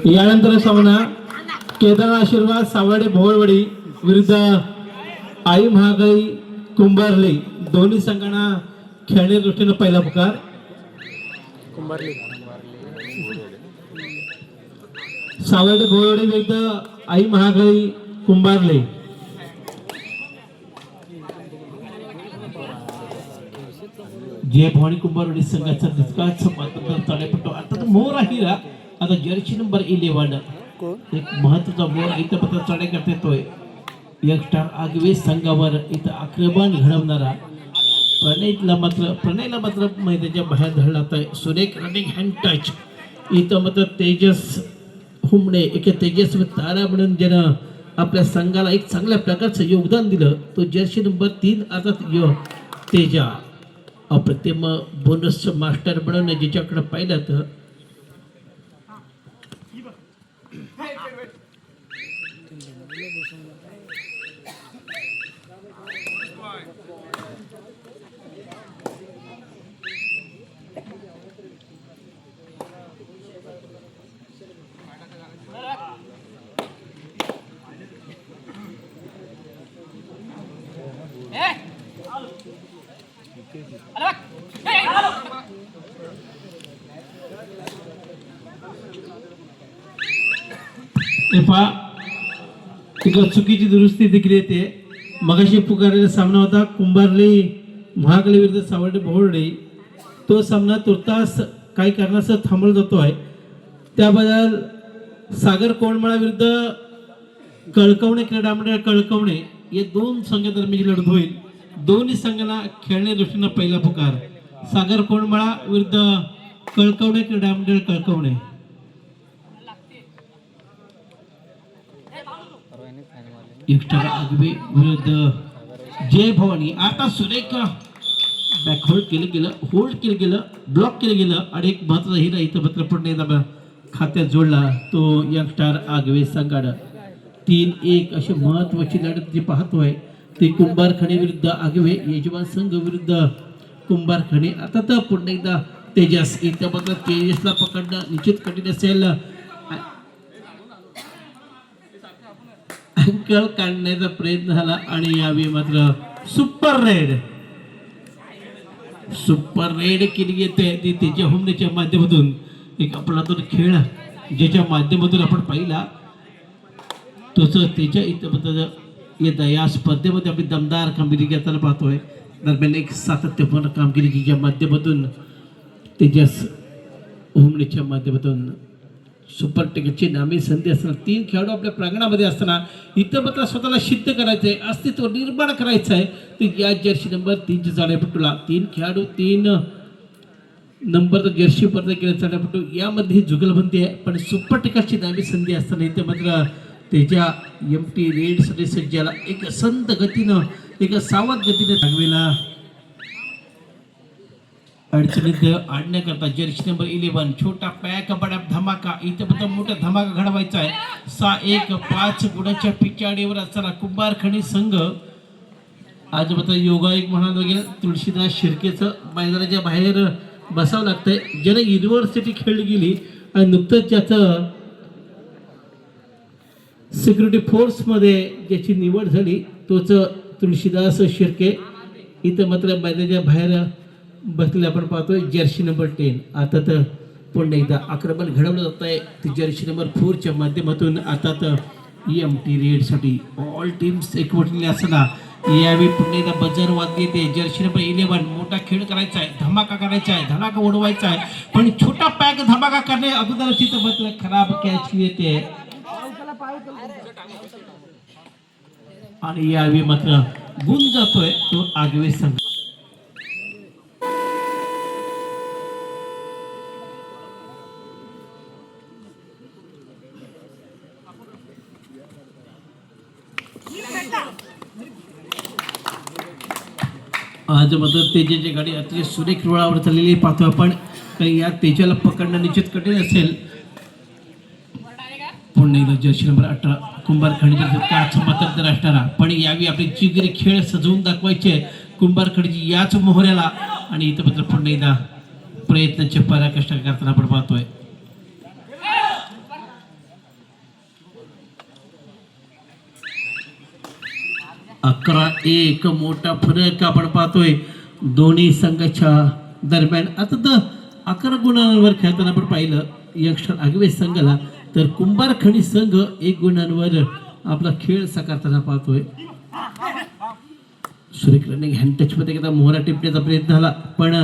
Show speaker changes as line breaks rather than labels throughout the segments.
यानंतर सामना केदार आशीर्वाद सावर्डे भोवळवाडी विरुद्ध आई महागाई कुंभारली. दोन्ही संघांना खेळण्याच्या दृष्टीने पहिला पुकार. सावर्डे भोवळवाडी विरुद्ध आई महागाई कुंभारली. जे भवानी कुंभारवाडी संघाचा तितकाच मात्र तळेपट्टो आता मोर आहे. आता जर्सी नंबर 11 एक महत्वाचा मोर इथं पत्र चढाई करता येतोय. एक स्टार आगवे संघावर इथं आक्रमण घडवणारा प्रणयला मात्र मैदानाच्या बाहेर धडला आहे. सुरेख रनिंग हँड टच इथं मात्र तेजस हुमणे एक तेजस्वी तारा म्हणून ज्यानं आपल्या संघाला एक चांगल्या प्रकारचं योगदान दिलं तो जर्सी नंबर 3 आता तेजा अप्रतिम बोनस मास्टर बनवणे ज्याच्याकडे पाहिलं तर चुकीची दुरुस्ती देखील येते. मगाशी पुकारलेला सामना होता कुंभारली महागली विरुद्ध सावर्डे भोवळवाडी. तो सामना तुर्तास काही कारणास्तव थांबवला जातोय. त्याबद्दल सागर कोंडमाळा विरुद्ध कळकवणे क्रीडा मंडळ कळकवणे या दोन संघादरम्यान लढत होईल. दोन्ही संघांना खेळण्याच्या दृष्टीने पहिला पुकार. सागर कोंडमाळा विरुद्ध कळकवणे क्रीडा मंडळ कळकवणे. एकस्टार आगवे विरुद्ध जय भवानी. आता सुरेख बॅक होल्ड केलं गेलं ब्लॉक केलं गेलं आणि एक महत्वाचा हिरा इथं पत्र पडणे खात्यात जोडला तो यंगस्टार आगवे संघानं. 3-1 अशी महत्वाची लढत जी पाहतोय ती कुंभारखणे विरुद्ध आगवे यजमान संघ विरुद्ध कुंभारखणे. आता तर पुन्हा एकदा तेजस इथं मात्र तेजसला पकडणं निश्चित कठीण असेल. अंकल काढण्याचा प्रयत्न झाला आणि यावेळी मात्र सुपर रेड केली येते ती त्याच्या हुमण्याच्या माध्यमातून. एक आपलातून खेळ ज्याच्या माध्यमातून आपण पाहिला तोच त्याच्या इथं येत या स्पर्धेमध्ये आपली दमदार कामगिरी घेताना पाहतोय. दरम्यान एक सातत्यपूर्ण कामगिरीच्या माध्यमातून तेजस हुमण्याच्या माध्यमातून सुपर टिकेटची नामी संधी असताना 3 खेळाडू आपल्या प्रांगणामध्ये असताना इथं मात्र स्वतःला सिद्ध करायचंय अस्तित्व निर्माण करायचं आहे. तर या जर्सी नंबर 3 जाळेपट्टूला 3 खेळाडू 3 नंबर जर्सी पर्यंत केले जाळेपट्टू यामध्ये जुगलबंदी आहे. पण सुपर टिकेटची नामी संधी असताना इथं मात्र त्याच्या MT रेडसाठी सज्जाला एक संत गतीनं एक सावध गतीने दाखवेला अडचणीत आणण्याकरता जर्सी नंबर 11 छोटा पॅक बडा धमाका इथं पण मोठा धमाका घडवायचा आहे. 6-1 5 गुणाच्या पिछाडीवर असताना कुंभारखणी संघ आज मात्र योगायोग म्हणायला गेलं तुळशीदास शिर्केचं मैदानाच्या बाहेर बसावं लागतंय. ज्याने युनिव्हर्सिटी खेळली गेली आणि नुकतंच ज्याचं सिक्युरिटी फोर्समध्ये ज्याची निवड झाली तोच तुळशीदास शिर्के. इथं मात्र मैदानाच्या बाहेर बसलेले आपण पाहतोय जर्सी नंबर 10. आता तर पुन्हा एकदा आक्रमण घडवलं जात आहे ती जर्सी नंबर 4च्या माध्यमातून. आता तर MT रेडसाठी ऑल टीम्स एकवटलेले असताना यावेळी पुन्हा एकदा बजर वाजली येते. जर्सी नंबर 11 मोठा खेळ करायचा आहे धमाका करायचा आहे धडाका उडवायचा आहे पण छोटा पॅक धमाका करणे अगोदर तिथं मात्र खराब कॅच येते आणि यावेळी मात्र गुण जातोय तो आगवे संघ. आज मात्र तेजाची गाडी अतिशय सुरेख रुळावर चाललेली पाहतो आपण. काही या तेजाला पकडणं निश्चित कठीण असेल. पुन्हा एकदा जर्सी नंबर 18 कुंभारखंडीचा काच मात्र असणारा पण यावेळी आपली जिगरी खेळ सजवून दाखवायचे कुंभारखंडीची याच मोहऱ्याला. आणि इथं मात्र पुन्हा एकदा प्रयत्नाची पराकाष्ठा करताना आपण पाहतोय. अकरा एक मोठा फरक आपण पाहतोय दोन्ही संघाच्या दरम्यान. आता तर 11 गुणांवर खेळताना आपण पाहिलं यंगस्टर आगवे संघाला, तर कुंभारखणी संघ 1 गुणांवर आपला खेळ साकारताना पाहतोय. सुरेख रनिंग हँड टच मध्ये एकदा मोहरा टिपण्याचा प्रयत्न झाला, पण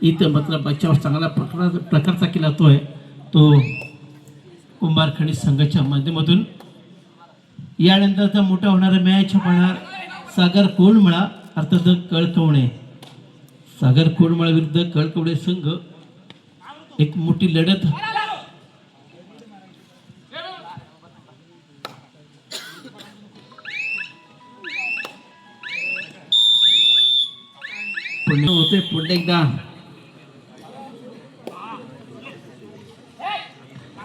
इथं मात्र बचाव चांगला प्रकारचा केला तो कुंभारखणी संघाच्या माध्यमातून. यानंतरचा मोठा होणारा मॅच होणार सागर कोंडमळा अर्थात कळकवणे. सागर कोंडमळा विरुद्ध कळकवणे संघ, एक मोठी लढत. होते पुन्हा एकदा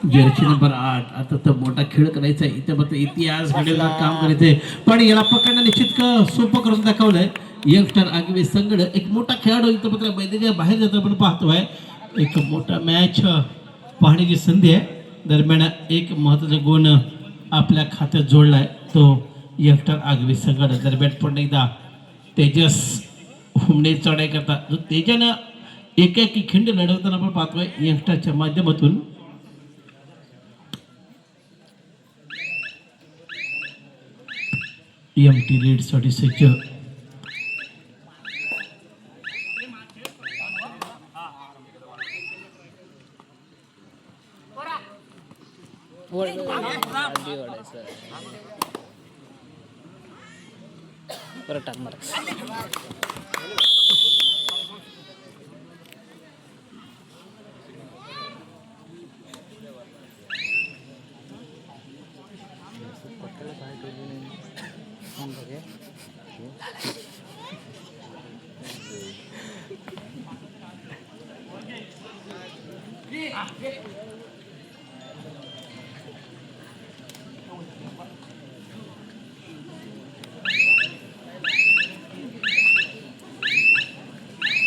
जर्सी नंबर 8. आता तर मोठा खेळ करायचा आहे इथं, मात्र इतिहास घडवण्याचं काम करायचंय, पण याला पकडणं निश्चित सोपं करून दाखवलंय यंगस्टर आगवे संघ. एक मोठा खेळाडू इथं मात्र मैदानाच्या बाहेर जातो आपण पाहतोय. एक मोठा मॅच पाहण्याची संधी आहे. दरम्यान एक महत्वाचा गुण आपल्या खात्यात जोडलाय तो यंगस्टर आगवे संघ. दरम्यान पुन्हा एकदा तेजस हुमणे चढाई करता, जो तेजानं एकाएकी खिंड लढवताना आपण पाहतोय यंगस्टरच्या माध्यमातून. एमटी रेड साठी सज्ज.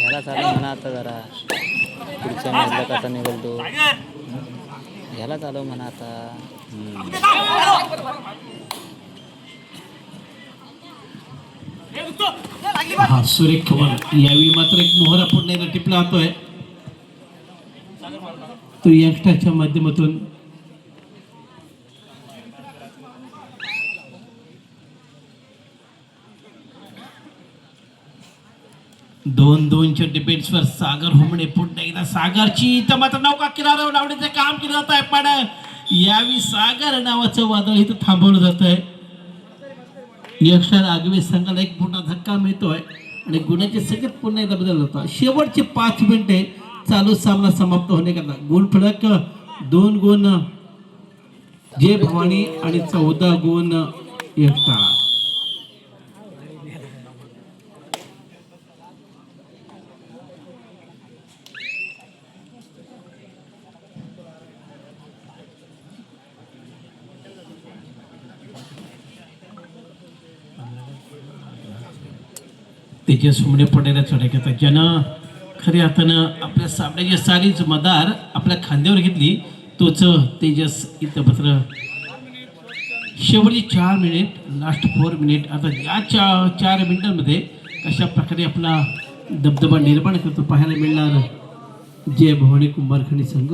ह्याला चालू म्हणा आता जरा पुढच्या मॅचला कसा निघतो ह्याला चालू म्हणा आता.
हा सुरेख खबर. यावेळी मात्र एक मोहरा पुन्हा एकदा टिपला जातोय तो यंगस्टरच्या माध्यमातून. दोन दोनच्या डिफेन्सवर सागर हुमणे पुन्हा एकदा सागरची इथं मात्र नौका किनाऱ्यावर लावण्याचं काम केलं जात आहे, पण यावेळी सागर नावाचं वादळ इथं थांबवलं जात आहे. यंगस्टर आगवे संघाला एक मोठा धक्का मिळतोय आणि गुणाचे संख्येत पुन्हा एकदा बदल होता. शेवटचे 5 मिनिटे चालू सामना समाप्त होण्याकरता गुण फलक 2 गुण जय भवानी आणि 14 गुण यंगस्टर. तेजस हुमणे पडायला चढाई करतात, ज्यानं खऱ्या अर्थानं आपल्या सामन्याची सारीच मदार आपल्या खांद्यावर घेतली तोच तेजस इथं मात्र शेवटची 4 मिनिट, लास्ट 4 मिनिट. आता या 4 मिनिटांमध्ये कशा प्रकारे आपला दबदबा निर्माण करतो पाहायला मिळणार जय भवानी कुंभारखणी संघ.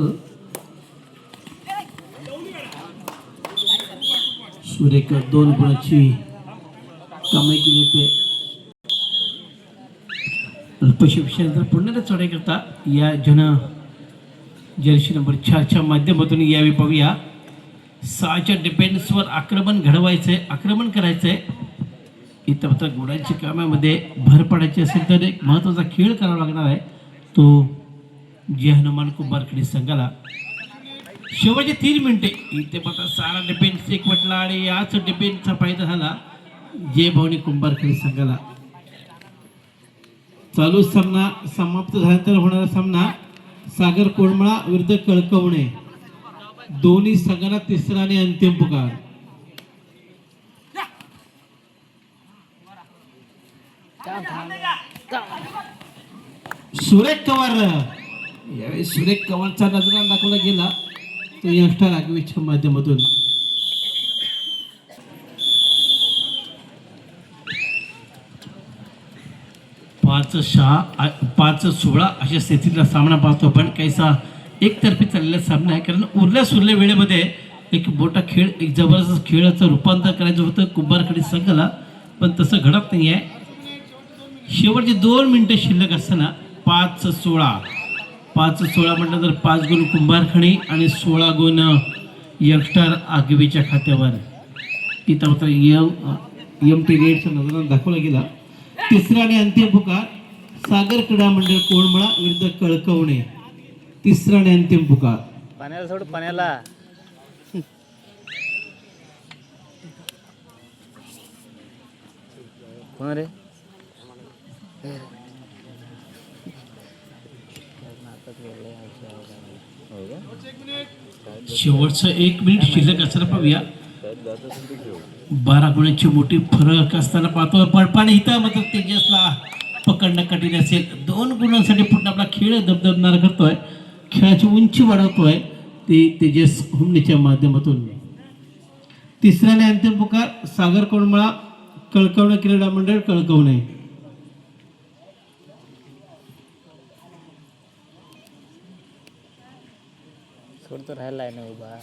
सुरेख 2 गुणाची कमाई केली ते अल्पशिक्षणानंतर पुन्हा चढाई करता या जर्सी नंबर 4च्या माध्यमातून. यावेळी पाहूया 6च्या डिफेन्सवर आक्रमण घडवायचंय, आक्रमण करायचंय. इथं मात्र गुणांच्या कामामध्ये भर पडायची असेल तर एक महत्त्वाचा खेळ करावा लागणार आहे तो जय हनुमान कुंभारखणी संघाला. शेवटचे 3 मिनिटे इथे मात्र सारा डिफेन्स एकवटला आणि याच डिफेन्सचा फायदा झाला जय भवानी कुंभारखणी संघाला. चालू सामना समाप्त झाल्यानंतर होणारा सामना सागर कोंडमळा विरुद्ध कळकवणे. दोन्ही संघांना तिसरा आणि अंतिम पुकार. सुरेख कवर यावेळी सुरेख कवनचा नजरा दाखवला गेला तो यंगस्टर आगवीच्या माध्यमातून. पाच 16 अशा स्थितीतला सामना पाहतो आपण. काहीसा एकतर्फी चाललेला सामना आहे, कारण उरल्या सुरल्या वेळेमध्ये एक मोठा खेळ, एक जबरदस्त खेळाचं रूपांतर करायचं होतं कुंभारखडी संघाला, पण तसं घडत नाही आहे. शेवटचे 2 मिनिटं शिल्लक असताना 5-16 म्हटलं तर 5 गुण कुंभारखडी आणि 16 गुण यंगस्टर आगवीच्या खात्यावर. तिथं मात्र MT रेडचा नजरा दाखवला गेला. तिसरा आणि अंतिम पुकार सागर क्रीडा मंडळ कोळमळा विरुद्ध कळकवणे. तिसरा आणि अंतिम पुकार.
पाण्याला सोड, पाण्याला. कोण रे?
शेवटचं 1 मिनिट शिल्लक असताना पाहूया. 12 गुणांची मोठी फरक असताना पाहतो पडपाने इथं मात्र तेजसला पकडणं कठीण असेल. 2 गुणांसाठी पूर्ण आपला खेळ दबदबणारा करतोय, खेळाची उंची वाढवतोय ते तेजस हुमणीच्या माध्यमातून. तिसरा आणि अंतिम पुकार सागर कोळमळा कळकवणे क्रीडा मंडळ कळकवणे.
सोड तर राहिला आहे ना उभा.